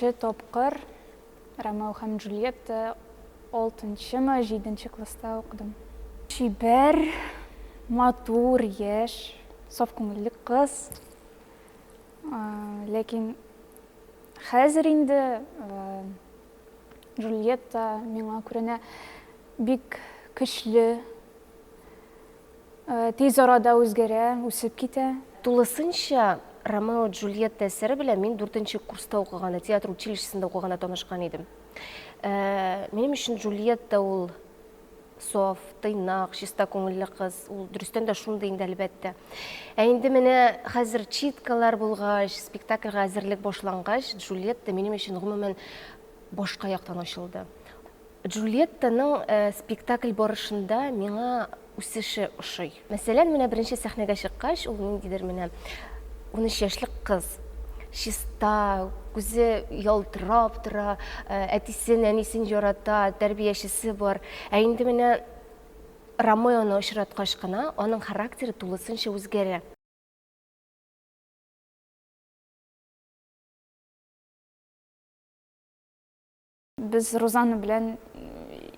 бірінші топқыр Ромео һәм Джульетта 6-ма, 7-ші класста оқыдым. Шибәр, матур, еш, саф күңелле қыз. Ләкин хәзер инде Джульетта миңа күренә бик көчле, тиз арада үзгәрә, үсеп китә. Тулысынча Ромео Джульетта әсәре белән мин 4-нче курста укыганда, театр училищесында укыганда танышкан идем. Минем өчен Джульетта ул саф, тыйнак, чиста күңелле кыз. Ул дөрестән дә шундый инде әлбәттә. Инде менә хәзер читкалар булгач, спектакльгә әзерлек башлангач, Джульетта минем өчен гомумән башка яктан ачылды. Джульеттаның спектакль барышында миңа үсеше ошый. Мәсәлән, менә беренче сәхнәгә чыккач, ул ниндидер менә 13 яшьлек кыз, чиста, күзе ялтырап тора, әтисен, әнисен ярата, тәрбиячесе бар. Инде менә Ромеоны очраткач кына аның характеры тулысынча үзгәрә. Без Розана белән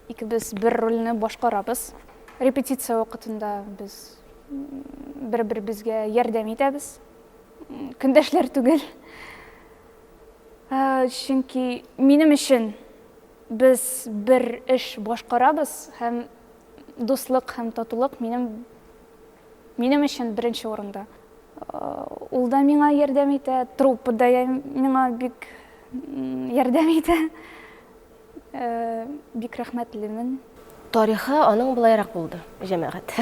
икебез бер рольне башкарабыз. Репетиция вакытында без бер-беребезгә ярдәм итәбез. Көндәшләр түгел. Чөнки минем өчен без бер эш башкарабыз һәм дуслык һәм татулык минем өчен беренче урында. Ул да миңа ярдәм итә, труппа да миңа бик ярдәм итә. Бик рәхмәтлемен. Тарихы аның булайрак булды, җәмәгать.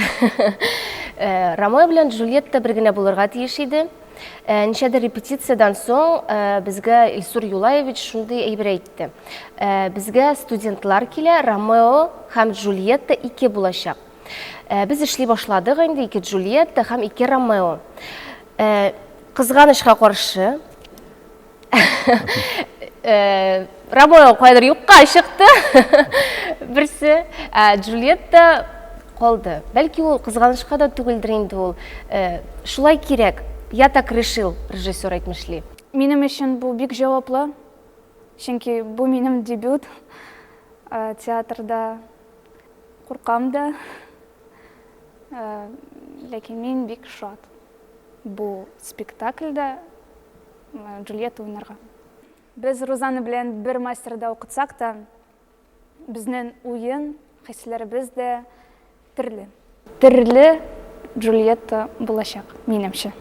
Ромео белән Джульетта бер генә булырга тиеш иде. Ничәдер репетициядан соң безгә Илсур Юлаевич шундый әйбер әйтте. Безгә студентлар килә, Ромео һәм Джульетта 2 булачак. Без эшли башладык инде 2 Джульетта һәм 2 Ромео. Кызганычка каршы Ромео кайдыр юкка чыкты. Берсе, Джульетта калды. Бәлки ул кызганычка да түгелдер инде ул. Шулай кирәк. Я так решил, режиссер әйтмешли. Минем өчен бу бик җаваплы. Чөнки бу минем дебют. Театрда куркам да. Ләкин мин бик шат. Бу спектакльдә Джульетта уйнарга. Без Розана белән бер мастерда укытсак та, безнең уен, хисләребез дә төрле. Джульетта булачак, минемчә.